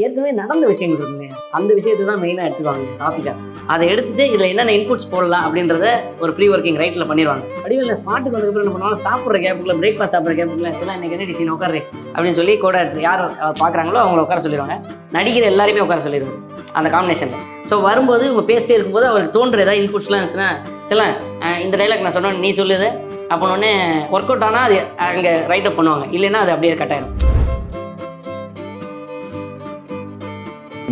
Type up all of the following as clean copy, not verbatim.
ஏற்கனவே நடந்த விஷயங்கள் இருக்கு இல்லையா, அந்த விஷயத்தை தான் மெயினாக எடுத்துக்குவாங்க டாப்பிக்காக. அதை எடுத்துட்டு இதில் என்னென்ன இன்புட்ஸ் போடலாம் அப்படின்றத ஒரு ப்ரீ ஒர்க்கிங் ரைட்டில் பண்ணிடுவாங்க. வடிவில் ஸ்பாட்டுக்கு வந்ததுக்கப்புறம் என்ன பண்ணுவாங்க, சாப்பிட்ற கேப்புக்குள்ள பிரேக்ஃபாஸ்ட் சாப்பிட்ற கேப்புக்குள்ள ஆக்சுவலாக இன்னைக்கு என்ன டிசைன் உட்காரு அப்படின்னு சொல்லி கூட யார் பார்க்குறாங்களோ அவங்கள உட்கார சொல்லிடுவாங்க. நடிக்கிற எல்லாருமே உட்கார சொல்லிடுவாங்க அந்த காம்பினேஷனில். ஸோ வரும்போது உங்கள் பேசிட்டே இருக்கும்போது அவருக்கு தோன்ற ஏதாவது இன்புட்ஸ்லாம் இருந்துச்சுன்னா, சில இந்த டைலாக் நான் சொன்னேன் நீ சொல்லுது அப்படின்னே ஒர்க் அவுட் ஆனால் அது அங்கே ரைட்டப் பண்ணுவாங்க, இல்லைன்னா அது அப்படியே கட் ஆயிடும்.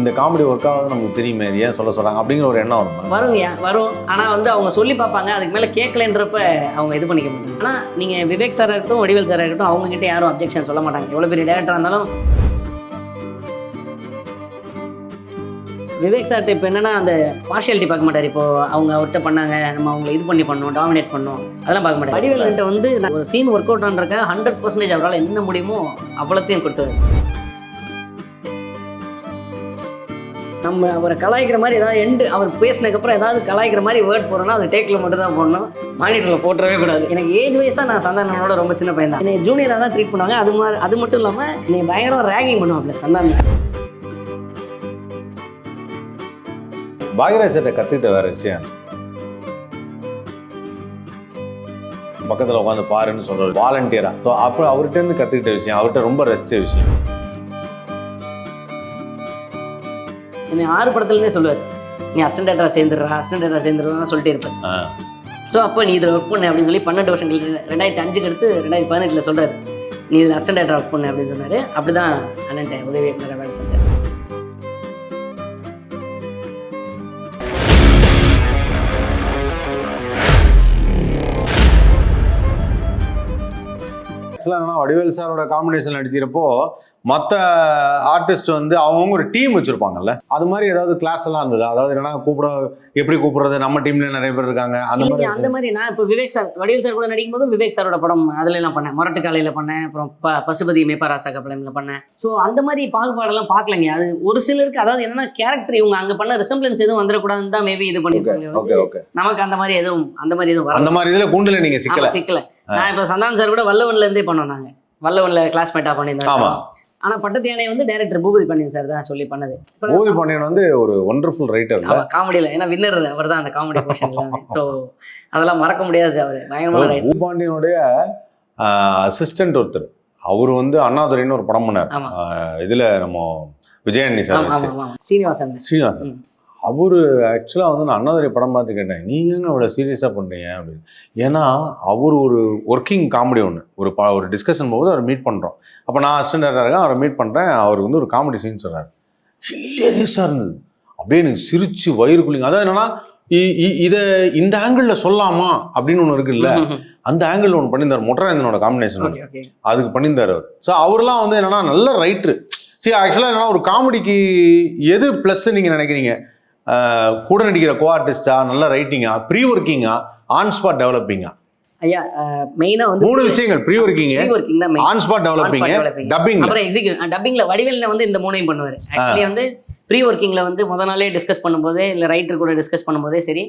இந்த காமெடி ஒர்க் ஆகாது நமக்கு தெரியுமே, இது ஏன் சொல்ல சொல்கிறாங்க அப்படிங்கிற ஒரு எண்ணம் வருங்க வரும். ஆனால் அவங்க சொல்லி பார்ப்பாங்க, அதுக்கு மேலே கேட்கலன்றப்ப அவங்க இது பண்ணிக்க மாட்டாங்க. ஆனால் நீங்கள் விவேக் சாராக இருக்கட்டும் வடிவேல் சாராக இருக்கட்டும் அவங்ககிட்ட யாரும் அப்ஜெக்ஷன் சொல்ல மாட்டாங்க. எவ்வளோ பெரிய டேரக்டராக இருந்தாலும் விவேக் சார்ட்ட இப்போ என்னன்னா அந்த பார்ஷியாலிட்டி பார்க்க மாட்டார். இப்போ அவங்க அவர்கிட்ட பண்ணாங்க, நம்ம அவங்களை இது பண்ணி பண்ணோம், டாமினேட் பண்ணோம், அதெல்லாம் பார்க்க மாட்டார். வடிவேல்கிட்ட வந்து ஒரு சீன் ஒர்க் அவுட் ஆன்றக்க 100% அவரால் என்ன முடியுமோ அவ்வளோத்தையும் கொடுத்தாரு. நம்ம அவரை கலாய்க்கிற மாதிரி ஏதாவது அவர் பேசினதுக்கப்புறம் ஏதாவது கலாய்க்கிற மாதிரி வேர்ட் போடுறோன்னா அது டேக்கில் மட்டும் தான் போடணும், மானிட்டரில் போட்டுறவே கூடாது. எனக்கு ஏஜ் வைஸாக நான் சந்தானனோட ரொம்ப சின்ன பையன் தான். என்னை ஜூனியராக தான் ட்ரீட் பண்ணுவாங்க. அது மட்டும் இல்லாமல் என்னை பயங்கரம் ரேகிங் பண்ணுவாங்க சந்தானம். பாக்யராஜர்கிட்ட கற்றுக்கிட்ட வேறு விஷயம், பக்கத்தில் உட்காந்து பாருன்னு சொல்கிறது வாலண்டியராக. ஸோ அப்புறம் அவர்கிட்டருந்து கற்றுக்கிட்ட விஷயம், அவர்கிட்ட ரொம்ப ரசித்த விஷயம். என்னை 6 படத்துலேருந்தே சொல்லுவார், நீ அசிஸ்டன்ட் டேரக்டராக சேர்ந்துடுறா சொல்லிட்டே இருப்பேன். ஸோ அப்போ நீ இதில் ஒர்க் பண்ணு அப்படின்னு சொல்லி 12 வருஷம் 2005 அடுத்து 2018 சொல்கிறார், நீ இதில் அசிஸ்டன்ட் டேரக்டர் ஒர்க் பண்ணு அப்படின்னு சொன்னார். அப்படி தான் அண்ணன் உதவி இயக்குனர் வேலை செஞ்சார். ஆக்சுவலாக வடிவேல் சாரோட காம்பினேஷன் நடிக்கிறப்போ மற்ற ஆர்டிஸ்ட் வந்து அவங்கவுங்க ஒரு டீம் வச்சுருப்பாங்கல்ல, அது மாதிரி ஏதாவது கிளாஸ் எல்லாம் இருந்தது? அதாவது என்னன்னா எப்படி கூப்பிடுறது, நம்ம டீம்ல நிறைய பேர் இருக்காங்க அந்த மாதிரி. நான் இப்போ விவேக் சார் வடிவேல் சார் கூட நடிக்கும் போதும் விவேக் சாரோட படம் அதுல எல்லாம் பண்ணேன், மொரட்டு காலையில் பண்ணேன், அப்புறம் பசுபதி மேப்பாராசா கப்பலில் பண்ணேன். ஸோ அந்த மாதிரி பாகுபாடெல்லாம் பார்க்கலங்க. அது ஒரு சிலருக்கு அதாவது என்னன்னா கேரக்டர் இவங்க அங்கே பண்ண ரிசம்பிளன்ஸ் எதுவும் வந்துடக்கூடாதுன்னு தான் மேபி இது பண்ணிருக்காங்க. நமக்கு அந்த மாதிரி எதுவும் அந்த மாதிரி இதில் கூண்டுல நீங்க சிக்கல. நான் இப்போ சந்தானம் சார் கூட வல்லவன்ல இருந்தே பண்ணோம். நாங்கள் வல்லவன்ல கிளாஸ்மேட்டா பண்ணியிருந்தோம். ஆனா பட்டத்து யானை வந்து டைரக்டர் பூபதி பாண்டியன் சார் தான் சொல்லி பண்ணது. பூபதி பாண்டியன் வந்து ஒரு ஒண்டர்ஃபுல் ரைட்டர் காமெடியில, ஏன்னா வின்னர் அவர் தான் அந்த காமெடி போர்ஷன்ல. ஸோ அதெல்லாம் மறக்க முடியாது. அவர் பயங்கரமான ரைட்டர். பூபதி பாண்டியனுடைய அசிஸ்டன்ட் ஒருத்தர், அவர் வந்து அண்ணாதுரைன்னு ஒரு படம் பண்ணார். இதுல நம்ம விஜயண்ணி சார் ஸ்ரீனிவாசன். அவரு ஆக்சுவலாக வந்து நான் அண்ணாதுரை படம் பார்த்து கேட்டேன், நீங்கள் அவ்வளோ சீரியஸாக பண்ணுறீங்க அப்படின்னு. ஏன்னா அவர் ஒரு ஒர்க்கிங் காமெடி ஒரு டிஸ்கஷன் போது அவர் மீட் பண்ணுறோம். அப்போ நான் அசிஸ்டன்ட் டேரக்டராக இருக்கேன், அவரை மீட் பண்ணுறேன். அவருக்கு வந்து ஒரு காமெடி சீன் சொல்கிறார், ஹிலேரியஸாக இருந்தது. அப்படியே எனக்கு சிரிச்சு வயிறு குளிங்க. அதாவது என்னன்னா இதை இந்த ஆங்கிளில் சொல்லாமா அப்படின்னு ஒன்று இருக்குல்ல, அந்த ஆங்கிள் ஒன்று பண்ணியிருந்தார். மொட்டராஜனோட காம்பினேஷன் அதுக்கு பண்ணியிருந்தார் அவர். ஸோ அவர்லாம் வந்து என்னன்னா நல்ல ரைட்ரு. சரி, ஆக்சுவலாக என்னன்னா ஒரு காமெடிக்கு எது ப்ளஸ் நீங்கள் நினைக்கிறீங்க? கூட நடிக்கிற கோ ஆர்டிஸ்டா, நல்ல ரைட்டிங்கா, ப்ரீ ஒர்க்கிங்கா, ஆன் ஸ்பாட் டெவலப்பிங்கா? ஐயா மெயினா வந்து 3 விஷயங்கள். Pre working, on spot developing, dubbing. அப்புறம் எக்ஸிக்யூட். டப்பிங்ல வடிவேல்ல வந்து இந்த 3ஐயும் பண்ணுவார். ஆக்சுவலி வந்து ப்ரீ ஒர்க்கிங்ல வந்து முத நாளே டிஸ்கஸ் பண்ணும்போதே இல்லை ரைட்டர் கூட டிஸ்கஸ் பண்ணும்போதே சரி,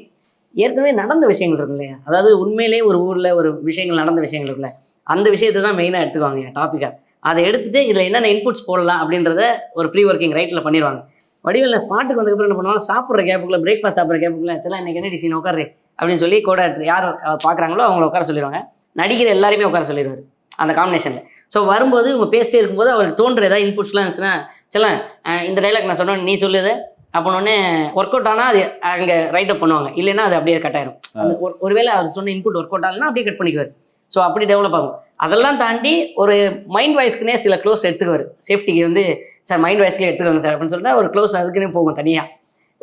ஏற்கனவே நடந்த விஷயங்கள் இருக்கு இல்லையா, அதாவது உண்மையிலேயே ஒரு ஊர்ல ஒரு விஷயங்கள் நடந்த விஷயங்கள் இருக்குல்ல, அந்த விஷயத்தை தான் மெயினா எடுத்துக்குவாங்க டாப்பிக்கா. அதை எடுத்துட்டு இதுல என்னென்ன இன்புட்ஸ் போடலாம் அப்படின்றத ஒரு ப்ரீ ஒர்க்கிங் ரைட்ல பண்ணிடுவாங்க. வடிவேல் ஸ்பாட்டுக்கு வந்ததுக்கப்புறம் என்ன பண்ணுவாங்க, சாப்பிட்ற கேப்புக்குள்ள பிரேக்ஃபாஸ்ட் சாப்பிட்ற கேப்புக்குள்ள ஆக்சுவலாக இன்னைக்கு என்ன டிசைன் உட்காரு அப்படின்னு சொல்லி கூட யார் பார்க்குறாங்களோ அவங்கள உட்கார சொல்லிடுவாங்க. நடிக்கிற எல்லாருமே உட்கார சொல்லிடுவார் அந்த காம்பினேஷனில். ஸோ வரும்போது உங்கள் பேசிட்டே இருக்கும்போது அவருக்கு தோன்ற ஏதாவது இன்புட்ஸ்லாம் இருந்துச்சுன்னா, இந்த டைலாக் நான் சொன்னேன் நீ சொல்லுது அப்படின்னே ஒர்க் அவுட் ஆனால் அது அங்கே ரைட்டப் பண்ணுவாங்க, இல்லைன்னா அது அப்படியே கட் ஆயிடும். அந்த ஒருவேளை அவர் சொன்ன இன்புட் ஒர்க் அவுட் ஆகலைன்னா அப்படியே கட் பண்ணிக்குவார். ஸோ அப்படி டெவலப் ஆகும். அதெல்லாம் தாண்டி ஒரு மைண்ட் வாய்ஸ்க்குனே சில க்ளோஸ் எடுத்துக்குவார். சேஃப்டிக்கு வந்து சார் மைண்ட் வாய்ஸ்லேயே எடுத்துக்கோங்க சார் அப்படின்னு சொல்லிட்டு ஒரு க்ளோஸ் அதுக்குன்னே போகும் தனியாக.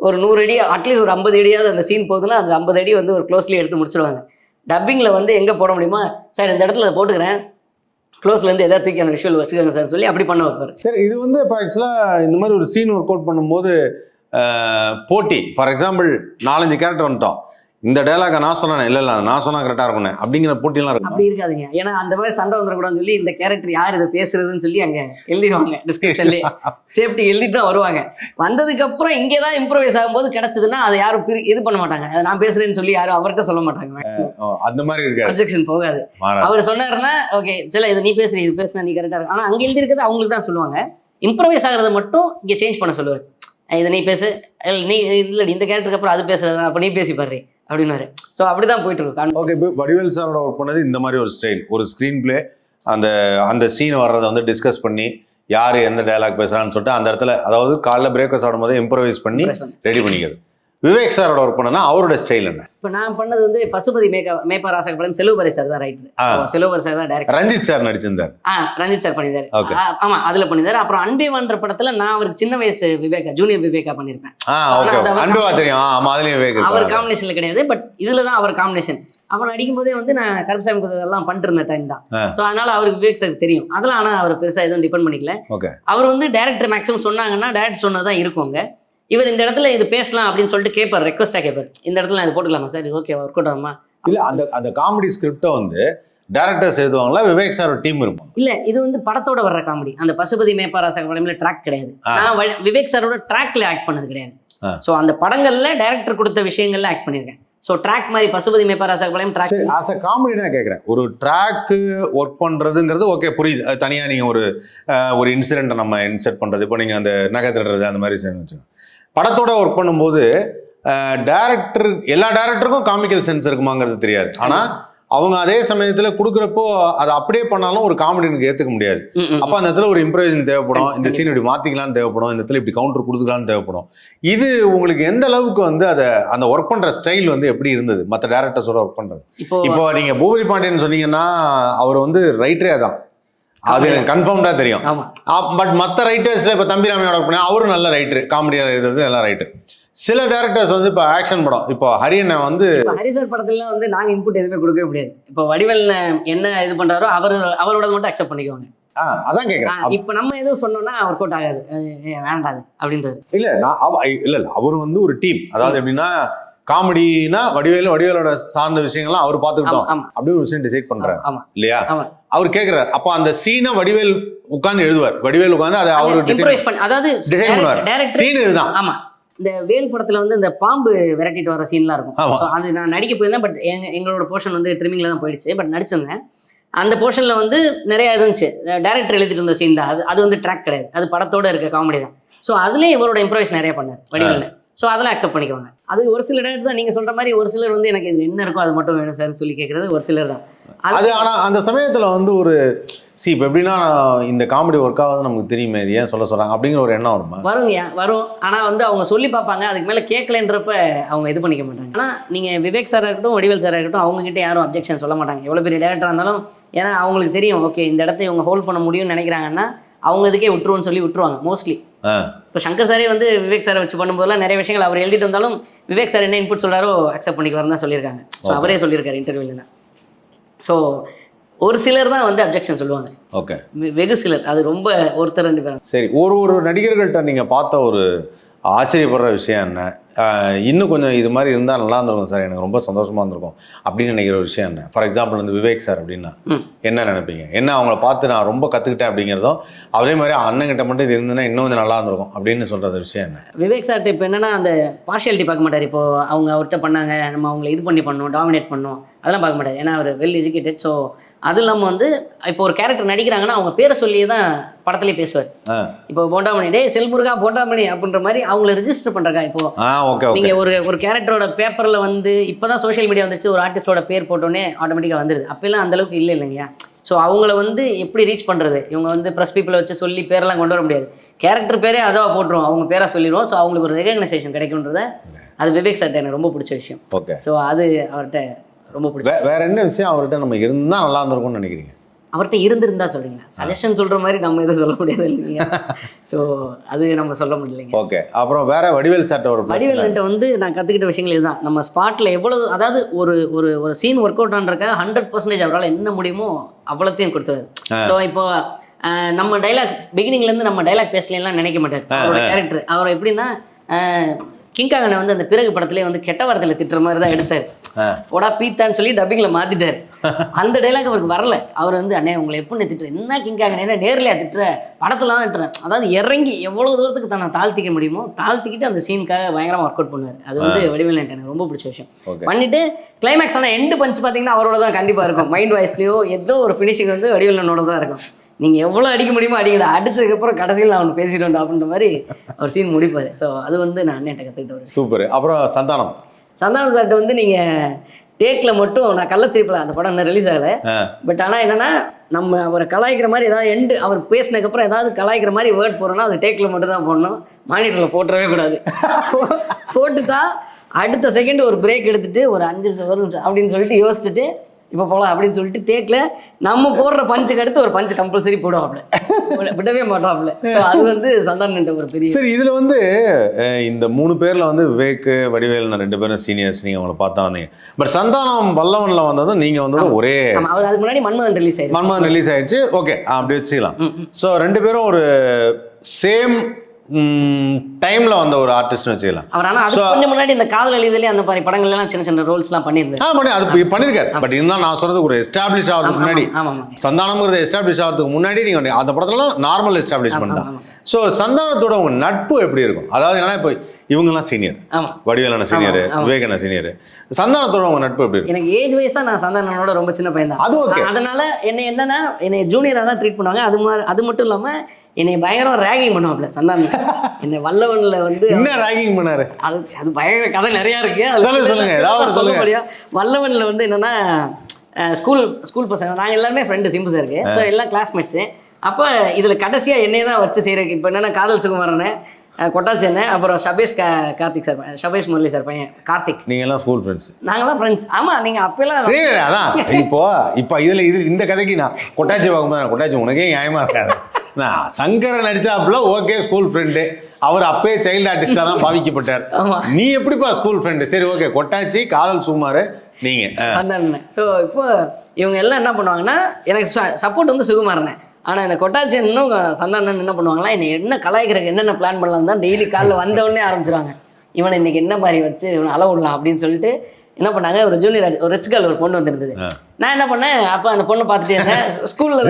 ஒரு 100 அடி அட்லீஸ்ட் ஒரு 50 அடியாவது அந்த சீன் போகுதுன்னா அந்த 50 அடி வந்து ஒரு க்ளோஸ்லேயே எடுத்து முடிச்சிடுவாங்க. டப்பிங்கில் வந்து எங்கே போட முடியுமா, சார் இந்த இடத்துல அதை போட்டுக்கிறேன், க்ளோஸ்லேருந்து எதாவது தூக்கி அந்த விஷுவல் வச்சுக்கோங்க சார் சொல்லி அப்படி பண்ண வைப்பார். சரி, இது வந்து இப்போ ஆக்சுவலாக இந்த மாதிரி ஒரு சீன் ஒர்க் அவுட் பண்ணும்போது போட்டி, ஃபார் எக்ஸாம்பிள் 4-5 கேரக்டர் வந்துட்டோம், இந்த டைலாக நான் சொன்னேன், இல்லை நான் சொன்னா கரெக்டாக இருக்கணும் அப்படிங்கிற போட்டியெல்லாம் இருக்கும். அப்படி இருக்காதுங்க. ஏன்னா அந்த மாதிரி சண்டை வந்துடக்கூடாதுன்னு சொல்லி இந்த கேரக்டர் யார் இதை பேசுறதுன்னு சொல்லி அங்கே எழுதிடுவாங்க டிஸ்கிரிப்ஷன்லேயே. சேஃப்டி எழுதிட்டு தான் வருவாங்க. வந்ததுக்கப்புறம் இங்கே தான் இம்ப்ரூவைஸ் ஆகும்போது கிடைச்சதுன்னா அதை யாரும் இது பண்ண மாட்டாங்க. அதை நான் பேசுறேன்னு சொல்லி யாரும் அவர்கிட்ட சொல்ல மாட்டாங்க. அந்த மாதிரி இருக்கு, அப்ஜெக்ஷன் போகாது. அவர் சொன்னாருன்னா ஓகே, சில இதை நீ பேசுற, இது பேசுனா நீ கரெக்டாக இருக்கு. ஆனால் அங்கே எழுதிருக்கிறது அவங்களுக்கு தான் சொல்லுவாங்க. இம்ப்ரவைஸ் ஆகிறத மட்டும் இங்கே சேஞ்ச் பண்ண சொல்லுவார். இதை நீ பேசு, நீ இல்லை இந்த கேரக்டருக்கு அப்புறம் அது பேசுகிறேன், அப்போ நீ பேசி பாரு அப்படின்னாரு. ஸோ அப்படி தான் போயிட்டு இருக்கும். ஓகே, இப்போ வடிவேல் சாரோட ஒர்க் பண்ணது இந்த மாதிரி ஒரு ஸ்டைல், ஒரு ஸ்க்ரீன் பிளே, அந்த சீன் வர்றதை வந்து டிஸ்கஸ் பண்ணி யார் எந்த டைலாக் பேசுகிறான்னு சொல்லிட்டு அந்த இடத்துல, அதாவது காலைல பிரேக்கர்ஸ் ஆடும்போது இம்ப்ரவைஸ் பண்ணி ரெடி பண்ணிக்கிறது. விவேக் சாரோட ஒர்க் பண்ணனா அவரோட ஸ்டைல் என்ன? இப்போ நான் பண்ணது வந்து பசுபதி மேப்பா ராசகப்படம் செல்வபரி சார் தான் ரைட்டர். செல்வபரி சார் தான் டைரக்டர். ரஞ்சித் சார் நடிச்சிருந்தார். ரஞ்சித் சார் பண்ணியிருந்தாரு. ஆமா, அதுல பண்ணியிருந்தாரு. அப்புறம் அன்பேவான்ற படத்துல நான் அவருக்கு சின்ன வயசு விவேகா, ஜூனியர் விவேகா பண்ணியிருப்பேன். அன்பேவா தெரியும், அதுலயும் விவேக் அவர் காம்பினேஷன்ல கிடையாது, பட் இதுல தான் அவர் காம்பினேஷன். அவன் நடிக்கும் போதே வந்து நான் கருப்பசாமி எல்லாம் பண்ணிட்டு இருந்த டைம் தான். ஸோ அதனால அவருக்கு விவேக் சார் தெரியும். அதெல்லாம் ஆனால் அவர் பெருசாக எதுவும் டிபெண்ட் பண்ணிக்கல. அவர் வந்து டேரக்டர் மேக்ஸிமம் சொன்னாங்கன்னா டேரக்டர் சொன்னதான் இருக்குங்க. இவர் இந்த இடத்துல இது பேசலாம் அப்படின்னு சொல்லிட்டு கேட்பார், ரெக்வஸ்ட்டாக கேட்பார். இந்த இடத்துல நான் இது போட்டுக்கலாமா சார், இது ஓகே ஒர்க் அவுட் ஆகுமா? இல்லை, அந்த காமெடி ஸ்கிரிப்டை வந்து டேரக்டர்ஸ் எழுதுவாங்களா, விவேக் சார் டீம் இருக்கும்? இல்லை, இது வந்து படத்தோட வர்ற காமெடி. அந்த பசுபதி மேப்பா ராசகப்படம்ல ட்ராக் கிடையாது. நான் விவேக் சாரோட ட்ராக்ல ஆக்ட் பண்ணது கிடையாது. ஸோ அந்த படங்கள்ல டேரக்டர் கொடுத்த விஷயங்கள்ல ஆக்ட் பண்ணியிருக்கேன். ஸோ ட்ராக் மாதிரி பசுபதி மேப்பா ராசகப்படம் ட்ராக். ஆஸ் அ காமெடி நான் கேட்குறேன், ஒரு ட்ராக்கு ஒர்க் பண்ணுறதுங்கிறது ஓகே புரியுது. அது தனியாக நீங்கள் ஒரு இன்சிடென்ட்டை நம்ம இன்செர்ட் பண்ணுறது, இப்போ நீங்கள் அந்த நகை தடுறது அந்த மாதிரி விஷயம் வச்சுக்கோங்க. படத்தோட ஒர்க் பண்ணும்போது டேரக்டர், எல்லா டேரக்டருக்கும் காமிக்கல் சென்ஸ் இருக்குமாங்கிறது தெரியாது. ஆனால் அவங்க அதே சமயத்தில் கொடுக்குறப்போ அதை அப்படியே பண்ணாலும் ஒரு காமெடி எனக்கு ஏற்றுக்க முடியாது. அப்போ அந்த இடத்துல ஒரு இம்ப்ரவைசேஷன் தேவைப்படும், இந்த சீன் இப்படி மாற்றிக்கலான்னு தேவைப்படும், இந்த இடத்துல இப்படி கவுண்டர் கொடுத்துக்கலான்னு தேவைப்படும். இது உங்களுக்கு எந்த அளவுக்கு வந்து அந்த ஒர்க் பண்ணுற ஸ்டைல் வந்து எப்படி இருந்தது மற்ற டேரக்டர்ஸோட ஒர்க் பண்ணுறது? இப்போ நீங்கள் பூபதி பாண்டியன் சொன்னீங்கன்னா அவர் வந்து ரைட்டரே தான், அது எனக்கு கன்ஃபார்ம்டாக தெரியும். பட் மற்ற ரைட்டர்ஸில் இப்போ தம்பிராமையோட ஒர்க் பண்ணி அவரும் நல்ல ரைட்டர், காமெடியாக எழுதுறது நல்ல ரைட்டர். சில டேரக்டர்ஸ் வந்து இப்போ ஆக்ஷன் படம், இப்போ ஹரியண்ணா வந்து ஹரிசர் படத்துல வந்து நாங்கள் இன்புட் எதுவுமே கொடுக்கவே முடியாது. இப்போ வடிவேல் என்ன இது பண்றாரோ அவரோட மட்டும் அக்செப்ட் பண்ணிக்குவாங்க. அதான் கேட்குறேன். இப்போ நம்ம எதுவும் சொன்னோம்னா ஒர்க் அவுட் ஆகாது, வேண்டாது அப்படின்றது. இல்லை அவர் வந்து ஒரு டீம், அதாவது எப்படின்னா காமெடினா வடிவேலோட சார்ந்த விஷயங்கள்லாம் அவர் பார்த்துக்கிட்டோம் அப்படின்னு ஒரு விஷயம் டிசைட் பண்றாரு இல்லையா? அவர் கேட்கிறாரு, அப்போ அந்த சீனை வடிவேல் உட்கார்ந்து எழுதுவார், வடிவேல் உட்கார்ந்து அதை அவர் அதாவது டிசைன் பண்ணுவார். சீன் இதுதான். ஆமா, இந்த வேல் படத்துல வந்து இந்த பாம்பு விரட்டிட்டு வர சீன்லாம் இருக்கும். அது நான் நடிக்க போயிருந்தேன், பட் எங்களோட போர்ஷன் வந்து ட்ரிமிங்ல தான் போயிடுச்சு. பட் நடிச்சிருந்தேன். அந்த போர்ஷன்ல வந்து நிறைய இருந்துச்சு. டைரக்டர் எழுதிட்டு இருந்த சீன் தான் அது வந்து ட்ராக் கிடையாது, அது படத்தோட இருக்க காமெடி தான். ஸோ அதுலேயே இவரோட இம்ப்ரவைஸ் நிறைய பண்ணார் வடிவேல். ஸோ அதெல்லாம் அக்செப்ட் பண்ணிக்குவாங்க. அது ஒரு சில டேரக்டர் தான் நீங்கள் சொல்கிற மாதிரி, ஒரு சிலர் வந்து எனக்கு இது என்ன இருக்கோ அது மட்டும் வேணும் சார் சொல்லி கேட்குறது ஒரு சிலர் தான். அது ஆனால் அந்த சமயத்தில் வந்து ஒரு இப்போ எப்படின்னா இந்த காமெடி ஒர்க் ஆகுது நமக்கு தெரியுமே, இது ஏன் சொல்கிறாங்க அப்படிங்கிற ஒரு எண்ணம் வரும். ஆனால் வந்து அவங்க சொல்லி பார்ப்பாங்க, அதுக்கு மேலே கேட்கலன்றப்ப அவங்க இது பண்ணிக்க மாட்டாங்க. ஆனால் நீங்கள் விவேக் சாராக இருக்கட்டும், வடிவேல் சாராக இருக்கட்டும், அவங்ககிட்ட யாரும் அப்ஜெக்ஷன் சொல்ல மாட்டாங்க, எவ்வளோ பெரிய டேரக்டராக இருந்தாலும். ஏன்னா அவங்களுக்கு தெரியும், ஓகே இந்த இடத்த இவங்க ஹோல்ட் பண்ண முடியும்னு நினைக்கிறாங்கன்னா அவங்க இதுக்கே விட்டுருவோன்னு சொல்லி விட்டுருவாங்க மோஸ்ட்லி. இப்போ சங்கர் சாரே வந்து விவேக் சாரை வச்சு பண்ணும்போதெல்லாம் நிறைய விஷயங்கள் அவர் எழுதிட்டு வந்தாலும் விவேக் சார் என்ன இன்புட் சொல்கிறாரோ அக்செப்ட் பண்ணிக்குவாருன்னு தான் சொல்லியிருக்காங்க. ஸோ அவரே சொல்லியிருக்காரு இன்டர்வியூவில். ஸோ ஒரு சிலர் தான் வந்து அப்ஜெக்ஷன் சொல்லுவாங்க. ஓகே, வெகு சிலர், அது ரொம்ப ஒருத்தர் ரெண்டு பேர். சரி, ஒரு நடிகர்கள்ட்ட நீங்கள் பார்த்த ஒரு ஆச்சரியப்படுற விஷயம் என்ன, இன்னும் கொஞ்சம் இது மாதிரி இருந்தால் நல்லா இருந்திருக்கும் சார், எனக்கு ரொம்ப சந்தோஷமாக இருந்திருக்கும் அப்படின்னு நினைக்கிற ஒரு விஷயம் என்ன? ஃபார் எக்ஸாம்பிள் வந்து விவேக் சார் அப்படின்னா என்ன நினைப்பீங்க? என்ன அவங்கள பார்த்து நான் ரொம்ப கற்றுக்கிட்டேன் அப்படிங்கிறதும், அதே மாதிரி அண்ணங்கிட்ட மட்டும் இது இருந்ததுன்னா இன்னும் கொஞ்சம் நல்லா இருந்திருக்கும் அப்படின்னு சொல்கிற விஷயம் என்ன? விவேக் சார்கிட்ட இப்போ என்னன்னா அந்த பார்ஷியாலிட்டி பார்க்க மாட்டார். இப்போ அவங்க அவர்கிட்ட பண்ணாங்க, நம்ம அவங்களை இது பண்ணோம், டாமினேட் பண்ணோம், அதெல்லாம் பார்க்க மாட்டார். ஏன்னா அவர் வெல் எஜுகேட்டட். ஸோ அது இல்லாமல் வந்து இப்போ ஒரு கேரக்டர் நடிக்கிறாங்கன்னா அவங்க பேரை சொல்லியே தான் படத்துலேயே பேசுவார். இப்போ போண்டாமணி, டே செல்முருகா போண்டாமணி அப்படின்ற மாதிரி அவங்கள ரிஜிஸ்டர் பண்ணுறக்கா. இப்போ நீங்கள் ஒரு கேரக்டரோட பேப்பரில் வந்து இப்போ தான் சோஷியல் மீடியா வந்துச்சு, ஒரு ஆர்டிஸ்டோட பேர் போட்டோன்னே ஆட்டோமேட்டிக்காக வந்துடுது. அப்போல்லாம் அந்தளவுக்கு இல்லை இல்லைங்கய்யா. ஸோ அவங்கள வந்து எப்படி ரீச் பண்ணுறது? இவங்க வந்து ப்ரெஸ் பீப்புளை வச்சு சொல்லி பேரெல்லாம் கொண்டு வர முடியாது. கேரக்டர் பேரே அதாவா போட்டுருவோம், அவங்க பேரை சொல்லிடுவோம். ஸோ அவங்களுக்கு ஒரு ரெகக்னைசேஷன் கிடைக்குன்றத அது விவேக் சார்ட்ட எனக்கு ரொம்ப பிடிச்ச விஷயம். ஓகே, ஸோ அது அவர்கிட்ட ரொம்ப பிடிச்ச. வேற என்ன விஷயம் அவர்கிட்ட நம்ம இருந்தால் நல்லா இருந்திருக்கும்னு நினைக்கிறீங்க? அவர்கிட்ட இருந்திருந்தா சொல்றீங்களா? சஜஷன் சொல்ற மாதிரி நம்ம எதுவும் சொல்ல முடியாது இல்லைங்க. ஸோ அது நம்ம சொல்ல முடியலைங்க. ஓகே, அப்புறம் வேற வடிவேல் சார்ட்ட வடிவேல்கிட்ட வந்து நான் கற்றுக்கிட்ட விஷயங்கள் இதுதான். நம்ம ஸ்பாட்டில் எவ்வளவு, அதாவது ஒரு சீன் ஒர்க் அவுட் ஆன்றக்க 100% அவரால் என்ன முடியுமோ அவ்வளோத்தையும் கொடுத்துருவாரு. ஸோ இப்போ நம்ம டைலாக் பிகினிங்லேருந்து நம்ம டைலாக் பேசலாம் நினைக்க மாட்டார் அவரோட கேரக்டர். அவர் எப்படின்னா கிங்காங்கனை வந்து அந்த பிறகு படத்துலேயே வந்து கெட்ட வார்த்தையில் திட்டுற மாதிரி தான் எடுத்தார். ஓடா பீத்தான்னு சொல்லி டப்பிங்கில் மாற்றிட்டார். அந்த டைலாக் அவருக்கு வரல. அவர் வந்து அண்ணே உங்களை எப்படி திட்டுற, என்ன கிங்காங்கனை என்ன நேர்லையா திட்டுற, படத்துல தான் திட்டுறேன். அதாவது இறங்கி எவ்வளோ தூரத்துக்கு தன்னை தாழ்த்திக்க முடியுமோ தாழ்த்திக்கிட்டு அந்த சீனுக்காக பயங்கரமாக ஒர்க் அவுட் பண்ணுவார். அது வந்து வடிவேல் எனக்கு ரொம்ப பிடிச்ச விஷயம். பண்ணிட்டு கிளைமேக்ஸ் ஆனால் எண்டு பஞ்ச் பார்த்தீங்கன்னா அவரோட தான் கண்டிப்பாக இருக்கும். மைண்ட் வாய்ஸ்லையோ ஏதோ ஒரு ஃபினிஷிங் வந்து வடிவேலனோட தான் இருக்கும். நீங்கள் எவ்வளோ அடிக்க முடியுமோ அடிக்கடா, அடிச்சதுக்கப்புறம் கடைசியில் நான் அவனு பேசிடுவேன் அப்படின்ற மாதிரி அவர் சீன் முடிப்பார். ஸோ அது வந்து நான் அண்ணன்ட்ட கற்றுக்கிட்டு சூப்பர். அப்புறம் சந்தானம் சார்ட்ட வந்து நீங்கள் டேக்கில் மட்டும் நான் கள்ளச்சிரிப்பில் அந்த படம் இன்னும் ரிலீஸ் ஆகலை. பட் ஆனால் என்னென்னா நம்ம அவரை கலாய்க்கிற மாதிரி ஏதாவது அவர் பேசினதுக்கப்புறம் ஏதாவது கலாய்க்கிற மாதிரி வேர்ட் போடுறோன்னா அது டேக்கில் மட்டும் தான் போடணும், மானிட்டரில் போட்டுறவே கூடாது. போட்டுட்டா அடுத்த செகண்ட் ஒரு பிரேக் எடுத்துட்டு ஒரு 5 நிமிஷம் 1 நிமிஷம் அப்படின்னு சொல்லிட்டு யோசிச்சுட்டு இப்போ போகலாம் அப்படின்னு சொல்லிட்டு டேக்கில் நம்ம போடுற பஞ்சுக்கு அடுத்து ஒரு பஞ்சு கம்பல்சரி போடுவாப்ல, விடவே மாட்டாப்ல. ஸோ அது வந்து சந்தானம் ஒரு பெரிய. சரி, இதில் வந்து இந்த 3 பேரில் வந்து விவேக், வடிவேல் 2 பேரும் சீனியர்ஸ், நீங்கள் அவங்கள பார்த்தா வந்தீங்க. பட் சந்தானம் வல்லவனில் வந்ததும் நீங்கள் வந்ததும் ஒரே. அவர் அதுக்கு முன்னாடி மன்மதன் ரிலீஸ் ஆயிடுச்சு. ஓகே, அப்படி வச்சுக்கலாம். ஸோ 2 பேரும் ஒரு சேம் டைம்ல வந்த ஒரு ஆர்டிஸ்ட்னு வச்சுக்கலாம். அவர் ஆனா அது கொஞ்சம் முன்னாடி இந்த காதல் அழிதலே அந்த மாதிரி படங்கள் எல்லாம் சின்ன சின்ன ரோல்ஸ்லாம் பண்ணியிருந்தாரு. அது பண்ணிருக்காரு. பட் இருந்தாலும் நான் சொல்றது ஒரு எஸ்டாப்ளிஷ் ஆகிறதுக்கு முன்னாடி, சந்தானம்ங்கிறது எஸ்டாப்ளிஷ் ஆகிறதுக்கு முன்னாடி நீங்க அந்த படத்துலலாம் நார்மல் எஸ்டாப்ளிஷ்மெண்ட் தான். ஸோ சந்தானத்தோட உங்க நட்பு எப்படி இருக்கும்? அதாவது என்னன்னா இப்போ இவங்கெல்லாம் சீனியர், வடிவேலான சீனியர், விவேகான சீனியர், சந்தானத்தோட உங்க நட்பு எப்படி இருக்கும்? எனக்கு ஏஜ் வைஸா நான் சந்தானனோட ரொம்ப சின்ன பையன் தான். அதனால என்னை ஜூனியரா தான் ட்ரீட் பண்ணுவாங்க. அது மட்டும் இல்லாம என்னை பயங்கரம் ரேகிங் பண்ணுவாப்ல சந்தானம். என்னை வல்லவன்ல வந்து என்ன ரேகிங் பண்ணாரு? அது பயங்கர கதை நிறைய இருக்கு. சொல்லுங்க. வல்லவன்ல வந்து என்னன்னா ஸ்கூல் பசங்க நாங்கள் எல்லாருமே ஃப்ரெண்டு சிம்பு சாருக்கு. ஸோ எல்லாம் கிளாஸ்மேட்ஸு. அப்போ இதில் கடைசியாக என்னையே தான் வச்சு செய்கிறதுக்கு இப்போ என்னென்னா காதல் சுகுமாரனே, கொட்டாச்சி என்ன, அப்புறம் கார்த்திக் சார், ஷபேஷ் முரளி சார் பையன் கார்த்திக். நீங்கள் எல்லாம் ஸ்கூல் ஃப்ரெண்ட்ஸ்? நாங்களாம் ஃப்ரெண்ட்ஸ். ஆமாம், நீங்கள் அப்போல்லாம் அதான் இப்போ இதில் இந்த கதைக்கு நான் கொட்டாச்சி பார்க்கும்போது கொட்டாச்சி உனக்கே நியாயமாக இருக்காது. நான் சங்கரை நடிச்சாப்புல ஓகே ஸ்கூல் ஃப்ரெண்டு, அவர் அப்பயே சைல்டு ஆர்டிஸ்டாக தான் பாவிக்கப்பட்டார். நீ எப்படிப்பா ஸ்கூல் ஃப்ரெண்டு? சரி ஓகே, கொட்டாச்சி, காதல் சுகுமார், நீங்கள் அதான். ஸோ இப்போ இவங்க எல்லாம் என்ன பண்ணுவாங்கன்னா எனக்கு சப்போர்ட் வந்து சுகுமாரனே. ஆனால் இந்த கொட்டாச்சி இன்னும் சந்தானம் என்ன பண்ணுவாங்களா, என்னை என்ன கலாய்க்கிறதுக்கு என்னென்ன பிளான் பண்ணலாம் தான் டெய்லி காலைல வந்தவுடனே ஆரம்பிச்சிருவாங்க. இவனை இன்னைக்கு என்ன மாதிரி வச்சு இவனை அளவிடலாம் அப்படின்னு சொல்லிட்டு என்ன பண்ணாங்க, ஒரு ஜூனியர் ஒரு ரிச் கேர்ள் ஒரு பொண்ணு வந்துருந்தது. நான் என்ன பண்ணேன், அப்போ அந்த பொண்ணை பார்த்துட்டே இருந்தேன் ஸ்கூலில்.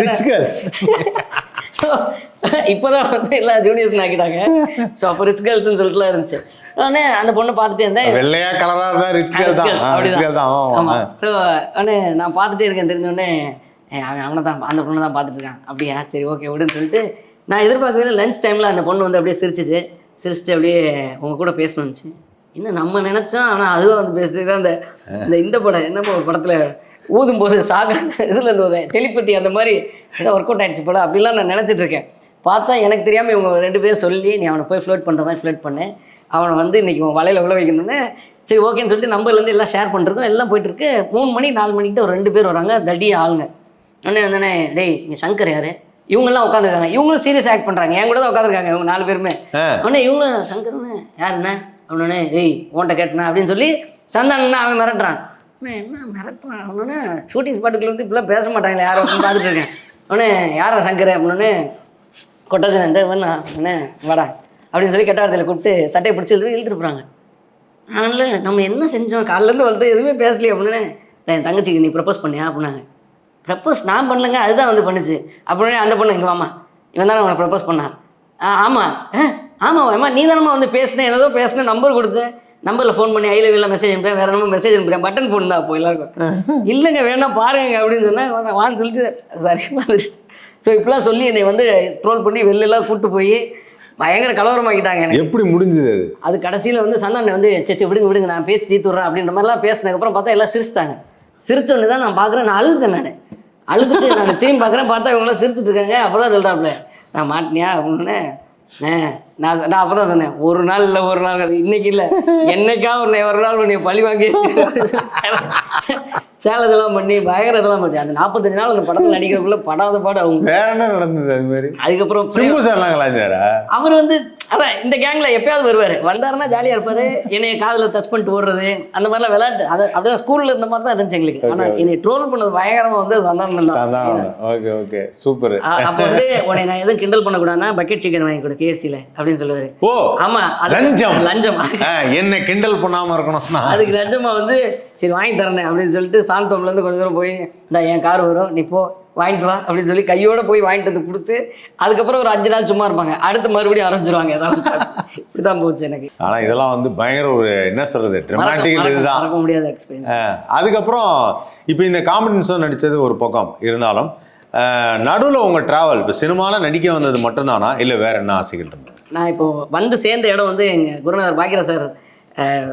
ஸோ இப்போதான் வந்து எல்லா ஜூனியர்ஸ் ஆக்கிட்டாங்க. ஸோ அப்போ ரிச் கேர்ள்ஸ்ன்னு சொல்லிட்டுலாம் இருந்துச்சு. உடனே அந்த பொண்ணை பார்த்துட்டே இருந்தேன். வெள்ளையா கலரா தான் ரிச் கேர்ள் தான். அப்படிதான். ஆமாம். ஸோ உடனே நான் பார்த்துட்டே இருக்கேன். தெரிஞ்சோடனே அவனை தான் அந்த பொண்ணை தான் பார்த்துட்டு இருக்கான். அப்படியா, சரி ஓகே விடுன்னு சொல்லிட்டு நான் எதிர்பார்க்கவே லஞ்ச் டைமில் அந்த பொண்ணு வந்து அப்படியே சிரிச்சிட்டு அப்படியே உங்கள் கூட பேசணுன்னுச்சு. என்ன நம்ம நினச்சோம், ஆனால் அதுவும் வந்து பேசுறது தான் இந்த படம் என்னமோ ஒரு படத்தில் ஊதும் போது இதில் இருந்து ஒரு டெலிபதி அந்த மாதிரி ஏதோ ஒர்க் அவுட் ஆகிடுச்சு போல அப்படிலாம் நான் நினச்சிட்டு இருக்கேன். பார்த்தா எனக்கு தெரியாமல் இவங்க 2 பேரும் சொல்லி நீ அவனை போய் ஃப்ளோட் பண்ணுற மாதிரி ஃப்ளோட் பண்ணேன். அவனை வந்து இன்றைக்கி வலையில் உள்ள வைக்கணுன்னு சரி ஓகேன்னு சொல்லிட்டு நம்பர்லேருந்து எல்லாம் ஷேர் பண்ணுறதும் எல்லாம் போயிட்டுருக்கு. 3 மணி 4 மணிக்கிட்ட ஒரு 2 பேர் வராங்க, தடியா ஆளுங்க. உடனே வந்தோடனே டேய் இங்கே சங்கர் யார், இவங்கெல்லாம் உட்காந்துருக்காங்க. இவங்களும் சீரியஸ் ஆக்ட் பண்ணுறாங்க, என் கூட தான் உட்காந்துருக்காங்க இவங்க 4 பேருமே. உடனே இவங்களும் சங்கர்னு யாருண்ணே அப்படின்னே ஏய் ஓன்ட்ட கேட்டேண்ணா அப்படின்னு சொல்லி சந்தானன்னா அவன் மிரட்டுறான். என்ன மிரட்டுறான் அப்படின்னே ஷூட்டிங் ஸ்பாட்டுக்குள்ள வந்து இப்படிலாம் பேச மாட்டாங்களே யாரும் அப்படின்னு பார்த்துட்டு இருக்கேன். உடனே யாரா சங்கர் அப்படின்னே கொட்டாச்சி இந்த என்ன வாடா அப்படின்னு சொல்லி கெட்டாரத்தில் கூப்பிட்டு சட்டையை பிடிச்சி இழுத்துட்டு போகிறாங்க. அதனால நம்ம என்ன செஞ்சோம் காலிலேருந்து வந்து எதுவுமே பேசலையே அப்படின்னு. என் தங்கச்சிக்கு நீ ப்ரப்போஸ் பண்ணியா அப்படின்னாங்க. ப்ரப்போஸ் நான் பண்ணலங்க, அதுதான் வந்து பண்ணுச்சு அப்படின்னு. அந்த பொண்ணு இங்கே வாமா, இவன் தானே அவனை ப்ரப்போஸ் பண்ணான். ஆமாம் ஆமாம்மா நீ தானம்மா வந்து பேசினேன், ஏதோ பேசினேன், நம்பர் கொடுத்தேன், நம்பரில் ஃபோன் பண்ணி ஐலவியில் மெசேஜ் அனுப்பேன், வேறு என்னமோ மெசேஜ் அனுப்புறேன், பட்டன் ஃபோன் தான் அப்போ எல்லாருக்கும். இல்லைங்க வேணா பாருங்க அப்படின்னு சொன்னால் வான்னு சொல்லிட்டு சரி மாதிரி. ஸோ இப்படிலாம் சொல்லி என்னை வந்து ட்ரோல் பண்ணி வெளிலலாம் கூப்பிட்டு போய் பயங்கர கலவரமாக்கிட்டாங்க. எனக்கு எப்படி முடிஞ்சது அது கடைசியில் வந்து சந்தானம் வந்து சரி விடுங்க நான் பேசி தீத்துறேன் அப்படின்ற மாதிரிலாம் பேசினதுக்கப்புறம் பார்த்தா எல்லாம் சிரிச்சிட்டாங்க. சிரிச்சோன்னு தான் நான் பார்க்குறேன், நான் அழுதுட்டேன். அழுதுட்டு நான் திரும்பி பார்க்குறேன், பார்த்தா இவங்களாம் சிரிச்சிட்டு இருக்காங்க. அப்போ தான் சொல்கிறாப்புல நான் மாட்டினியா அப்படின்னு. நான் அப்போ தான் சொன்னேன், ஒரு நாள் இல்லை ஒரு நாள் அது இன்னைக்கு இல்லை என்னைக்கா ஒரு நாள் உன்னை பழி வாங்கி சேலத்தெல்லாம் பண்ணி பயங்கர இதெல்லாம் பண்ணி அந்த 45 நாள் அந்த படத்தில் நடிக்கிறக்குள்ள படாத பாடு அவங்க. வேற என்ன நடந்தது அது மாதிரி? அதுக்கப்புறம் அவர் வந்து அதான் இந்த கேங்ல எப்பயாவது வருவார், வந்தாருன்னா ஜாலியாக இருப்பார். என்னைய காதில் டச் பண்ணிட்டு ஓடுறது அந்த மாதிரிலாம் விளையாட்டு அது அப்படிதான் ஸ்கூலில் இந்த மாதிரி தான் இருந்துச்சு எங்களுக்கு. ஆனால் என்னை ட்ரோல் பண்ணது பயங்கரமாக வந்து சந்தானம் தான். Okay okay super. அப்போ வந்து உன்னை நான் எதுவும் கிண்டல் பண்ணக்கூடாதுன்னா பக்கெட் சிக்கன் வாங்கி கொடு KFCல அப்படின்னு சொல்லுவாரு. ஓ ஆமா, லஞ்சமா என்ன கிண்டல் பண்ணாம இருக்கணும். அதுக்கு லஞ்சமா வந்து சரி வாங்கி தரேன் அப்படின்னு சொல்லிட்டு சாந்தோம்லேருந்து கொஞ்சம் தூரம் போய் இந்த என் கார் வரும் நீ போ வாங்கிட்டு வா அப்படின்னு சொல்லி கையோட போய் வாங்கிட்டு வந்து கொடுத்து அதுக்கப்புறம் ஒரு 5 நாள் சும்மா இருப்பாங்க, அடுத்து மறுபடியும் ஆரம்பிச்சிருவாங்க. இப்படிதான் போச்சு எனக்கு. ஆனா இதெல்லாம் வந்து பயங்கர ஒரு என்ன சொல்றது ட்ராமாட்டிக் இதுதான், மறக்க முடியாத எக்ஸ்பீரியன்ஸ். அதுக்கப்புறம் இப்போ இந்த காமெடி ஷோ நடிச்சது ஒரு பக்கம் இருந்தாலும் நடுவில் உங்கள் ட்ராவல் இப்போ சினிமாவில் நடிக்க வந்தது மட்டும்தானா இல்லை வேற என்ன ஆசைகள் இருந்தது? நான் இப்போ வந்து சேர்ந்த இடம் வந்து எங்கள் குருநாதர் பாக்யராஜ் சார்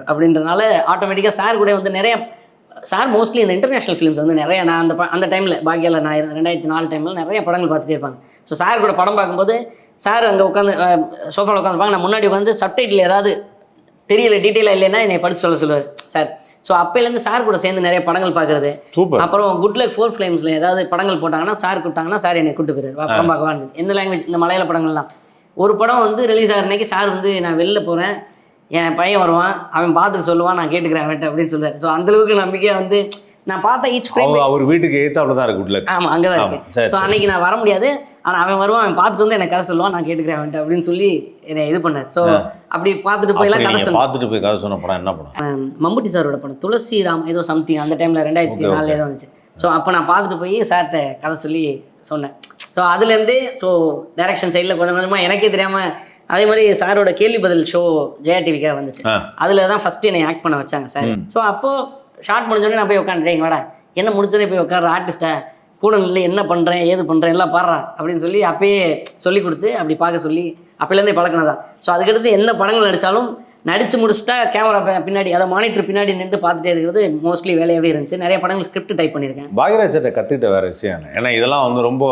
அப்படின்றதுனால ஆட்டோமேட்டிக்காக சார் கூட வந்து நிறைய சார் மோஸ்ட்லி இந்த இன்டர்நேஷ்னல் ஃபிலிம்ஸ் வந்து நிறைய நான் அந்த டைமில் பாக்யாவில் நான் 2004 டைமில் நிறைய படங்கள் பார்த்துட்டே இருப்பாங்க. ஸோ சார் கூட படம் பார்க்கும்போது சார் அங்கே உட்காந்து சோஃபாவில் உட்காந்துருப்பாங்க, நான் முன்னாடி உட்காந்து சப்டைட்டில் ஏதாவது தெரியல டீட்டெயிலாக இல்லைன்னா என்னை படித்து சொல்லுவார் சார். ஸோ அப்போலேருந்து சார் கூட சேர்ந்து நிறைய படங்கள் பார்க்குறது. அப்புறம் குட் லக் 4 ஃப்ளேம்ஸில் ஏதாவது படங்கள் போட்டாங்கன்னா சார் கூப்பிட்டாங்கன்னா சார் என்னை கூப்பிட்டு போயிடுவார் படம் பார்க்க வாங்க. எந்த லாங்குவேஜ் இந்த மலையாள படங்கள்லாம் ஒரு படம் வந்து ரிலீஸ் ஆகிற அன்னைக்கு சார் வந்து நான் வெளில போகிறேன், என் பையன் வருவான், அவன் பார்த்துட்டு சொல்லுவான், நான் கேட்டுக்கிறேன் அவன்கிட்ட அப்படின்னு சொல்லுவார். ஸோ அந்தளவுக்கு நம்பிக்கையாக வந்து நான் பார்த்தா ஈச் ஃப்ரேம் அவர் வீட்டுக்கு ஏற்றாப்புல தான் இருக்கு குட் லக். ஆமாம், அங்கே தான் இருக்கு. ஸோ அன்னைக்கு நான் வர முடியாது, ஆனால் அவன் வருவான், அவன் பார்த்துட்டு வந்து எனக்கு கதை சொல்லுவான், நான் கேட்டுக்கிறேன் அவன்கிட்ட அப்படின்னு சொல்லி என்னை இது பண்ணார். ஸோ அப்படி பார்த்துட்டு போயெல்லாம் கதை சொன்ன பார்த்துட்டு போய் கதை சொன்ன படம் என்ன படம்? மம்முட்டி சாரோட படம் துளசி ராம் ஏதோ சம்திங், அந்த டைமில் 2004 ஏதோ வந்துச்சு. ஸோ அப்போ நான் பார்த்துட்டு போய் சார்கிட்ட கதை சொல்லி சொன்னேன். ஸோ அதுலேருந்து ஸோ டைரக்ஷன் சைடில் கொஞ்சம் கொஞ்சமாக எனக்கே தெரியாமல் அதே மாதிரி சாரோட கேள்வி பதில் ஷோ ஜெயா டிவிக்காக வந்துச்சு. அதில் தான் ஃபஸ்ட்டு என்னை ஆக்ட் பண்ண வச்சாங்க சார். ஸோ அப்போது ஷார்ட் முடிஞ்சோடனே நான் போய் உட்காந்துட்டேன், வாடா என்ன முடிச்சதே போய் உட்கார ஆர்டிஸ்ட்டை கூட இல்லை என்ன பண்ணுறேன் ஏது பண்ணுறேன் எல்லாம் பாடுறான் அப்படின்னு சொல்லி அப்பயே சொல்லி கொடுத்து அப்படி பார்க்க சொல்லி அப்போலேருந்தே பழக்கினதான். ஸோ அதுக்கடுத்து எந்த படங்கள் நடித்தாலும் நடித்து முடிச்சுட்டா கேமரா பின்னாடி அதை மானிட்டர் பின்னாடி நின்று பார்த்துட்டே இருக்கிறது மோஸ்ட்லி வேலையாகவே இருந்துச்சு. நிறைய படங்கள் ஸ்கிரிப்ட் டைப் பண்ணியிருக்கேன். பாக்யராஜ் சார்ட்ட கற்றுக்கிட்ட வேறு விஷயம் இல்லை, ஏன்னா இதெல்லாம் வந்து ரொம்ப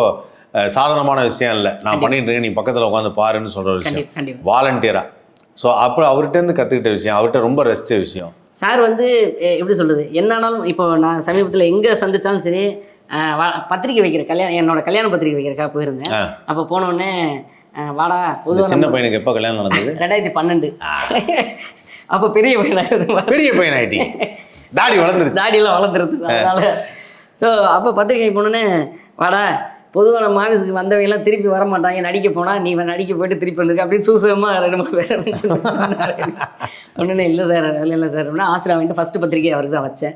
சாதாரணமான விஷயம் இல்லை. நான் பண்ணிட்டு இருக்கேன், நீ பக்கத்தில் உட்காந்து பாருன்னு சொல்கிற விஷயம் வாலண்டியராக. ஸோ அப்புறம் அவர்கிட்டருந்து கற்றுக்கிட்ட விஷயம், அவர்கிட்ட ரொம்ப ரசித்த விஷயம். சார் வந்து எப்படி சொல்கிறது, என்னானாலும் இப்போ நான் சமீபத்தில் எங்கே சந்தித்தாலும் சரி பத்திரிக்கை வைக்கிற என்னோட கல்யாண பத்திரிக்கை வைக்கிறக்காக போயிருந்தேன். அப்போ போனோடனே வாடா பொதுவாக சின்ன பையனுக்கு எப்போ கல்யாணம் நடந்தது? 2012. அப்போ பெரிய பையனாயிட்டீங்க, தாடி வளர்ந்துருச்சு, தாடியெல்லாம் வளர்ந்துருது. அதனால ஸோ அப்போ பத்திரிக்கை போனோன்னே வாடா பொதுவாக நம்ம ஆஃபீஸுக்கு வந்தவங்கலாம் திருப்பி வர மாட்டாங்க, நடிக்க போனால் நீ நடிக்க போய்ட்டு திருப்பி வந்துருக்கு அப்படின்னு சூசகமாக 2 பேர் ஒன்றுனே இல்லை சார் இல்லை சார் அப்படின்னா ஆசிரியர் வாங்கிட்டு ஃபஸ்ட்டு பத்திரிக்கை அவருக்கு தான் வச்சேன்.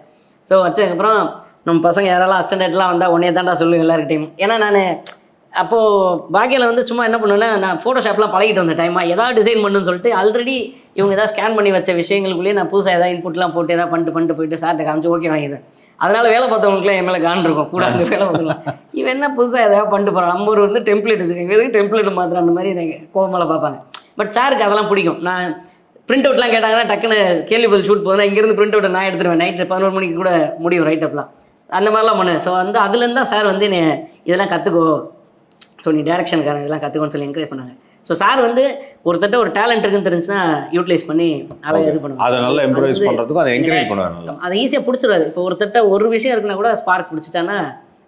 ஸோ வச்சதுக்கப்புறம் நம்ம பசங்க யாரெல்லாம் அஸ்டண்டர்ட்லாம் வந்தால் உடனே தாண்டா சொல்லுவேன் எல்லாருக்கிட்டையும். ஏன்னா நான் அப்போது பாக்கியில் வந்து சும்மா என்ன பண்ணுவேன்னா நான் ஃபோட்டோஷாப்லாம் பழகிட்டு வந்த டைமாக ஏதாவது டிசைன் பண்ணுன்னு சொல்லிட்டு ஆல்ரெடி இவங்க ஏதாவது ஸ்கேன் பண்ணி வச்ச விஷயங்களுக்குள்ளேயே நான் புதுசாக ஏதாவது இன்புட்லாம் போட்டு ஏதாவது பண்ணிட்டு போயிட்டு சார்ட்ட காமிச்சு ஓகே வாங்கிடுவேன். அதனால் வேலை பார்த்தவங்களுக்குலாம் என் மேலே கான் இருக்கும் கூட அந்த வேலை பார்த்துக்கலாம். இவன் என்ன புதுசாக எதாவது பண்ணிட்டு போகிறான், நம்ம ஒரு வந்து டெம்ப்ளேட் வச்சுருக்கேன், எதுக்கு டெம்ப்ளேட் மாத்திரம் அந்த மாதிரி எனக்கு கோவமால பார்ப்பாங்க. பட் சாருக்கு அதெல்லாம் பிடிக்கும். நான் பிரிண்ட் அவுட்லாம் கேட்டாங்கன்னா டக்குன்னு கேள்வி பதில் ஷூட் போதும், இங்கேருந்து பிரிண்ட் அவுட்டை நான் எடுத்துருவேன், நைட்டு 11 மணிக்கு கூட முடியும் ரைட் அப்லாம் அந்த மாதிரிலாம் பண்ணுவேன். ஸோ வந்து அதுலேருந்து தான் சார் வந்து என்னை இதெல்லாம் கற்றுக்கோ, ஸோ நீ டேரக்ஷனுக்கான இதெல்லாம் கற்றுக்கோன்னு சொல்லி என்கரேஜ் பண்ணாங்க. ஸோ சார் வந்து ஒருத்தட்ட ஒரு டேலண்ட் இருக்குன்னு தெரிஞ்சுன்னா யூட்டிலைஸ் பண்ணி அதை இது பண்ணுவாங்க, அதை நல்லா இம்ப்ரூவைஸ் பண்ணுறதுக்கு அதை என்கரேஜ் பண்ணுவாங்க, அதை ஈஸியாக பிடிச்சிருவாரு. இப்போ ஒருத்தட்ட ஒரு விஷயம் இருக்குன்னா கூட ஸ்பார்க் பிடிச்சிட்டான்னா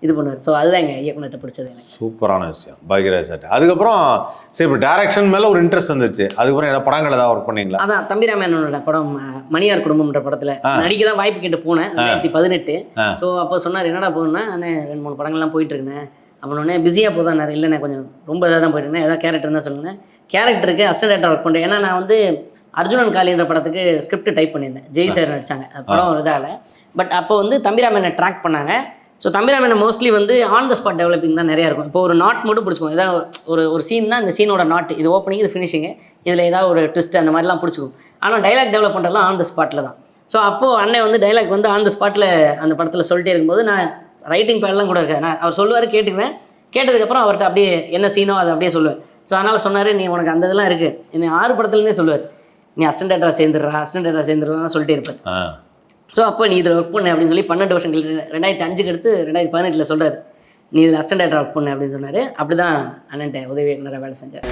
இது பண்ணுவார். ஸோ அதுதான் எங்கள் இயக்குனர்கிட்ட பிடிச்சது எனக்கு. சூப்பரான விஷயம் பாக்யராஜ் சார். அதுக்கப்புறம் சரி இப்போ டேரக்ஷன் மேலே ஒரு இன்ட்ரெஸ்ட் வந்துச்சு, அதுக்கப்புறம் ஏதாவது படங்கள் ஏதாவது ஒர்க் பண்ணீங்களா? அதான் தம்பிராமனோட படம் மணியார் குடும்பம்ன்ற படத்தில் நடிக்க தான் வாய்ப்பு கேட்டு போனேன் 2018. ஸோ அப்போ சொன்னார் என்னடா போகணுன்னா நான் 2-3 படங்கள்லாம் போயிட்டு இருக்கேன் அப்படின்னே பிஸியாக போதானார். இல்லைண்ணே கொஞ்சம் ரொம்ப இதாக தான் போயிட்டு இருந்தேன், ஏதாவது கேரக்டர் தான் சொல்லுங்கள். கேரக்டருக்கு அசிஸ்டன்ட் ஒர்க் பண்ணுறேன். ஏன்னா நான் வந்து அர்ஜுனன் காளின்ற படத்துக்கு ஸ்கிரிப்ட் டைப் பண்ணியிருந்தேன், ஜெய் சார் நடித்தாங்க படம் ஒரு இதால். பட் அப்போ வந்து தம்பிராமனை ட்ராக் பண்ணாங்க. ஸோ தம்பிராமனை மோஸ்ட்லி வந்து ஆன் த ஸ்பாட் டெவலப்பிங் தான் நிறையா இருக்கும். இப்போ ஒரு நாட் மட்டும் பிடிச்சிக்கும், ஏதாவது ஒரு சீன் தான் இந்த சீனோட நாட், இது ஓப்பனிங் இது ஃபினிஷிங்கு, இதில் ஏதாவது ஒரு ட்விஸ்ட் அந்த மாதிரிலாம் பிடிச்சிக்கும். ஆனால் டைலாக் டெவலப் பண்ணுறதுலாம் ஆன் த ஸ்பாட்டில் தான். ஸோ அப்போது அண்ணன் வந்து டைலாக் வந்து ஆன் த ஸ்பாட்டில் அந்த படத்தில் சொல்லிட்டே இருக்கும்போது நான் ரைட்டிங் பேட்லாம் கூட இருக்காது, நான் அவர் சொல்லுவார் கேட்டுக்குவேன், கேட்டதுக்கப்புறம் அவர்கிட்ட அப்படியே என்ன சீனோ அதை அப்படியே சொல்லுவேன். ஸோ அதனால் சொன்னார் நீ உனக்கு அந்த இதெல்லாம் இருக்குது, என்னை 6 படத்துலேருந்தே சொல்லுவார், நீ அசிஸ்டன்ட் சேர்ந்துடுறா சொல்லிட்டே இருப்பேன். ஸோ அப்போ நீ இதில் ஒர்க் பண்ணு அப்படின்னு சொல்லி 12 வருஷம் கழிச்சு 2005 எடுத்து 2018 சொல்கிறார் நீ இதில் அசிஸ்டன்ட் ஒர்க் பண்ணு அப்படின்னு சொன்னார். அப்படி தான் அண்ணன்ட்ட உதவி இயக்குனராக வேலை செஞ்சார்.